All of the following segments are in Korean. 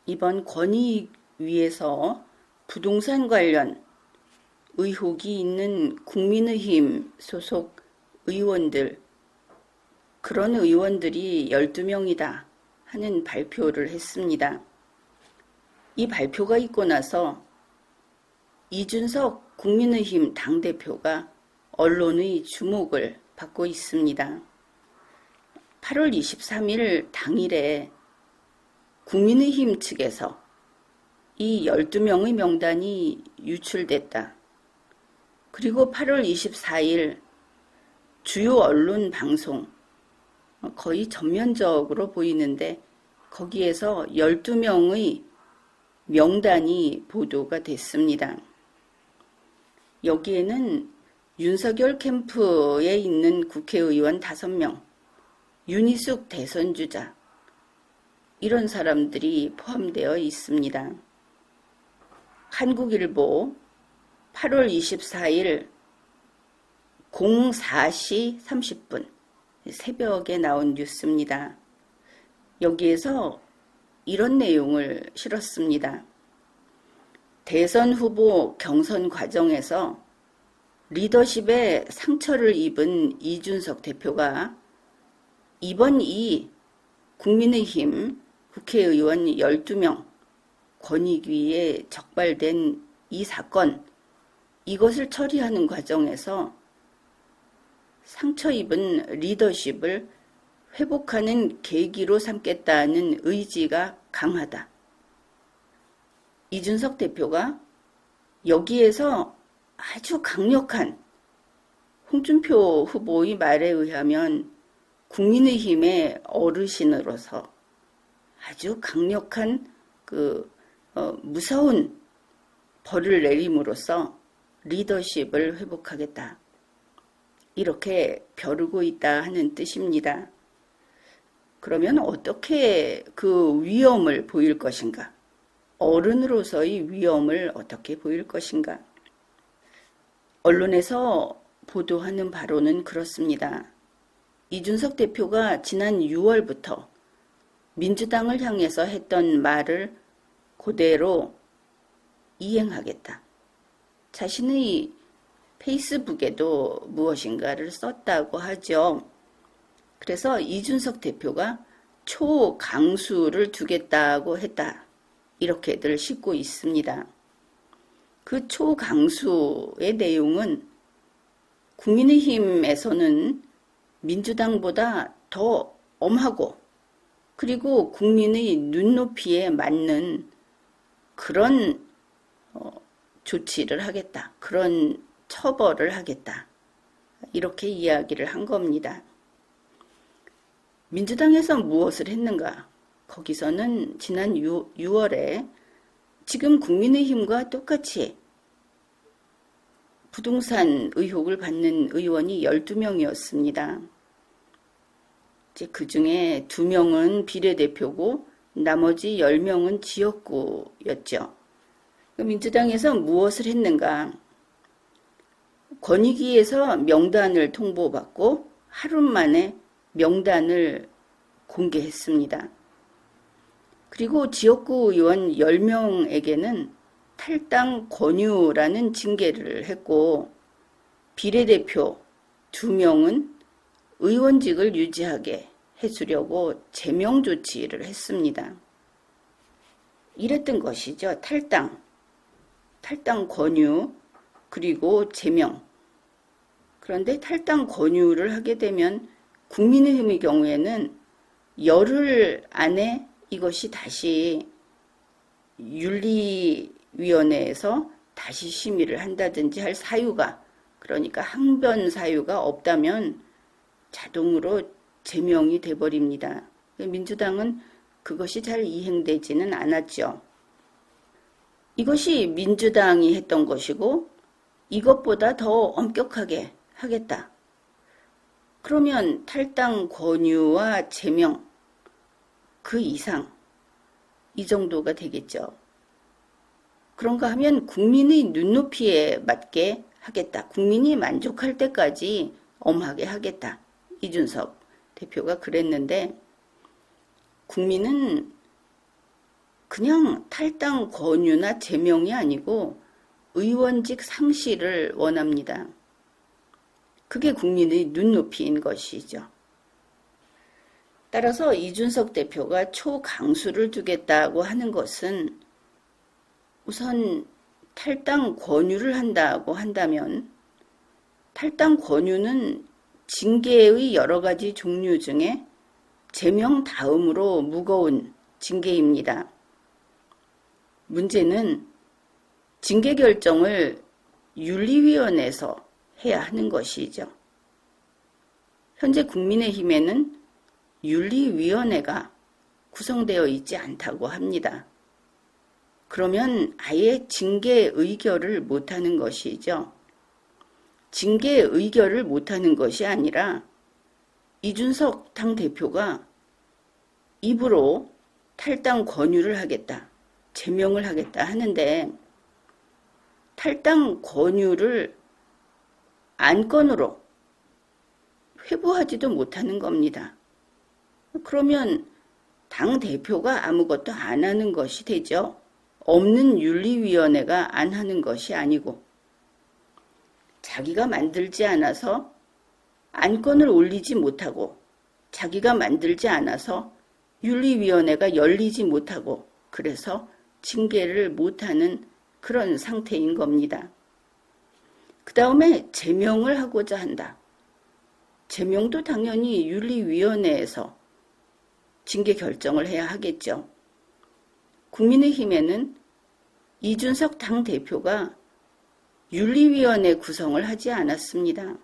이번 권익위에서 부동산 관련 의혹이 있는 국민의힘 소속 의원들, 그런 의원들이 12명이다 하는 발표를 했습니다. 이 발표가 있고 나서 이준석 국민의힘 당대표가 언론의 주목을 받고 있습니다. 8월 23일 당일에 국민의힘 측에서 이 12명의 명단이 유출됐다. 그리고 8월 24일 주요 언론 방송, 거의 전면적으로 보이는데 거기에서 12명의 명단이 보도가 됐습니다. 여기에는 윤석열 캠프에 있는 국회의원 5명, 윤희숙 대선주자, 이런 사람들이 포함되어 있습니다. 한국일보 8월 24일 04시 30분 새벽에 나온 뉴스입니다. 여기에서 이런 내용을 실었습니다. 대선 후보 경선 과정에서 리더십에 상처를 입은 이준석 대표가 이번 이 국민의힘 국회의원 12명 권익위에 적발된 이 사건, 이것을 처리하는 과정에서 상처 입은 리더십을 회복하는 계기로 삼겠다는 의지가 강하다. 이준석 대표가 여기에서 아주 강력한, 홍준표 후보의 말에 의하면 국민의힘의 어르신으로서 아주 강력한 무서운 벌을 내림으로써 리더십을 회복하겠다. 이렇게 벼르고 있다 하는 뜻입니다. 그러면 어떻게 그 위험을 보일 것인가? 어른으로서의 위험을 어떻게 보일 것인가? 언론에서 보도하는 바로는 그렇습니다. 이준석 대표가 지난 6월부터 민주당을 향해서 했던 말을 그대로 이행하겠다. 자신의 페이스북에도 무엇인가를 썼다고 하죠. 그래서 이준석 대표가 초강수를 두겠다고 했다. 이렇게들 싣고 있습니다. 그 초강수의 내용은 국민의힘에서는 민주당보다 더 엄하고 그리고 국민의 눈높이에 맞는 그런 조치를 하겠다. 그런 처벌을 하겠다. 이렇게 이야기를 한 겁니다. 민주당에서 무엇을 했는가? 거기서는 지난 6월에 지금 국민의힘과 똑같이 부동산 의혹을 받는 의원이 12명이었습니다. 그 중에 2명은 비례대표고 나머지 10명은 지역구였죠. 민주당에서 무엇을 했는가? 권익위에서 명단을 통보받고 하루 만에 명단을 공개했습니다. 그리고 지역구 의원 10명에게는 탈당 권유라는 징계를 했고 비례대표 2명은 의원직을 유지하게 해주려고 제명 조치를 했습니다. 이랬던 것이죠. 탈당 권유, 그리고 제명. 그런데 탈당 권유를 하게 되면 국민의힘의 경우에는 열흘 안에 이것이 다시 윤리위원회에서 다시 심의를 한다든지 할 사유가, 그러니까 항변 사유가 없다면 자동으로 제명이 돼버립니다. 민주당은 그것이 잘 이행되지는 않았죠. 이것이 민주당이 했던 것이고 이것보다 더 엄격하게 하겠다. 그러면 탈당 권유와 제명, 그 이상, 이 정도가 되겠죠. 그런가 하면 국민의 눈높이에 맞게 하겠다. 국민이 만족할 때까지 엄하게 하겠다. 이준석 대표가 그랬는데 국민은 그냥 탈당 권유나 제명이 아니고 의원직 상실을 원합니다. 그게 국민의 눈높이인 것이죠. 따라서 이준석 대표가 초강수를 두겠다고 하는 것은 우선 탈당 권유를 한다고 한다면 탈당 권유는 징계의 여러 가지 종류 중에 제명 다음으로 무거운 징계입니다. 문제는 징계 결정을 윤리위원회에서 해야 하는 것이죠. 현재 국민의힘에는 윤리위원회가 구성되어 있지 않다고 합니다. 그러면 아예 징계 의결을 못하는 것이죠. 징계 의결을 못하는 것이 아니라 이준석 당대표가 입으로 탈당 권유를 하겠다, 제명을 하겠다 하는데 탈당 권유를 안건으로 회부하지도 못하는 겁니다. 그러면 당대표가 아무것도 안 하는 것이 되죠. 없는 윤리위원회가 안 하는 것이 아니고 자기가 만들지 않아서 안건을 올리지 못하고 자기가 만들지 않아서 윤리위원회가 열리지 못하고 그래서 징계를 못하는 그런 상태인 겁니다. 그 다음에 제명을 하고자 한다. 제명도 당연히 윤리위원회에서 징계 결정을 해야 하겠죠. 국민의힘에는 이준석 당대표가 윤리위원회 구성을 하지 않았습니다.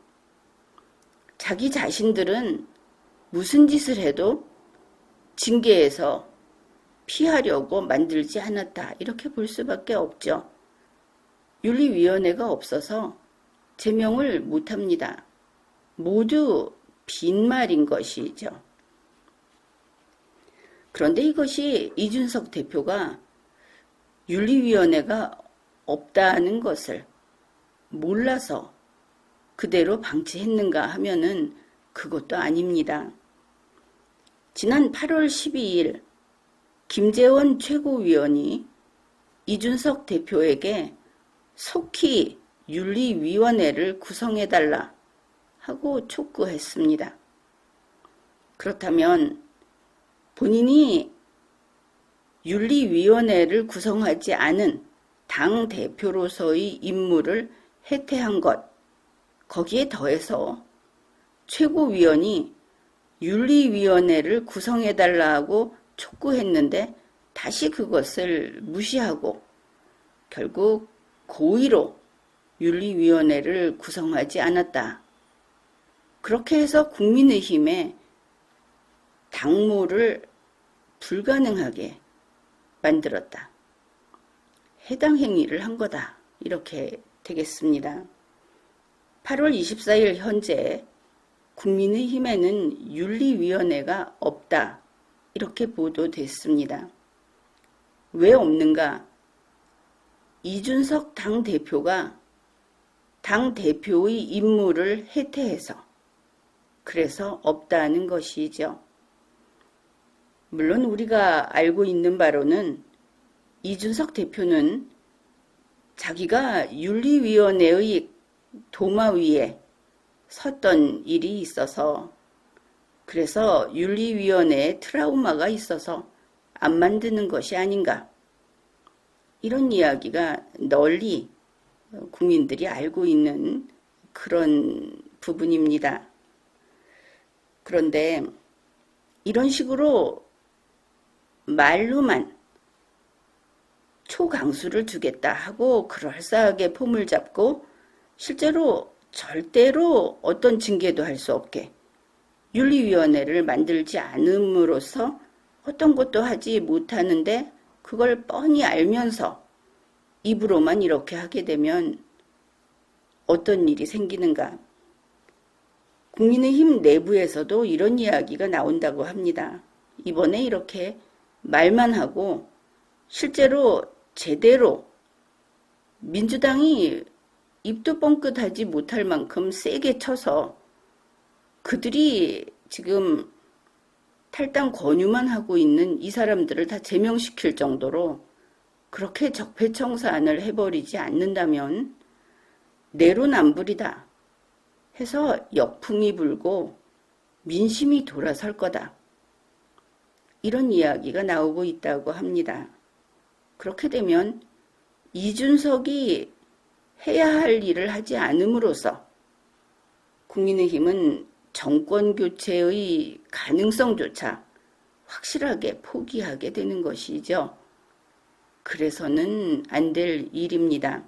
자기 자신들은 무슨 짓을 해도 징계에서 피하려고 만들지 않았다. 이렇게 볼 수밖에 없죠. 윤리위원회가 없어서 제명을 못합니다. 모두 빈말인 것이죠. 그런데 이것이 이준석 대표가 윤리위원회가 없다는 것을 몰라서 그대로 방치했는가 하면은 그것도 아닙니다. 지난 8월 12일 김재원 최고위원이 이준석 대표에게 속히 윤리위원회를 구성해달라 하고 촉구했습니다. 그렇다면 본인이 윤리위원회를 구성하지 않은 당대표로서의 임무를 해태한 것, 거기에 더해서 최고위원이 윤리위원회를 구성해달라고 촉구했는데 다시 그것을 무시하고 결국 고의로 윤리위원회를 구성하지 않았다. 그렇게 해서 국민의힘에 당무를 불가능하게 만들었다. 해당 행위를 한 거다. 이렇게 되겠습니다. 8월 24일 현재 국민의힘에는 윤리위원회가 없다. 이렇게 보도됐습니다. 왜 없는가? 이준석 당대표가 당대표의 임무를 해태해서 그래서 없다는 것이죠. 물론 우리가 알고 있는 바로는 이준석 대표는 자기가 윤리위원회의 도마 위에 섰던 일이 있어서 그래서 윤리위원회에 트라우마가 있어서 안 만드는 것이 아닌가. 이런 이야기가 널리 국민들이 알고 있는 그런 부분입니다. 그런데 이런 식으로 말로만 초강수를 두겠다 하고 그럴싸하게 폼을 잡고 실제로 절대로 어떤 징계도 할 수 없게 윤리위원회를 만들지 않음으로써 어떤 것도 하지 못하는데 그걸 뻔히 알면서 입으로만 이렇게 하게 되면 어떤 일이 생기는가. 국민의힘 내부에서도 이런 이야기가 나온다고 합니다. 이번에 이렇게 말만 하고 실제로 제대로 민주당이 입도 뻥끗하지 못할 만큼 세게 쳐서 그들이 지금 탈당 권유만 하고 있는 이 사람들을 다 제명시킬 정도로 그렇게 적폐청산을 해버리지 않는다면 내로남불이다 해서 역풍이 불고 민심이 돌아설 거다. 이런 이야기가 나오고 있다고 합니다. 그렇게 되면 이준석이 해야 할 일을 하지 않음으로써 국민의힘은 정권 교체의 가능성조차 확실하게 포기하게 되는 것이죠. 그래서는 안 될 일입니다.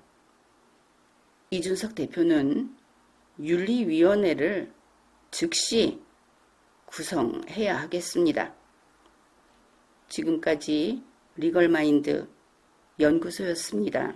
이준석 대표는 윤리위원회를 즉시 구성해야 하겠습니다. 지금까지 리걸마인드 연구소였습니다.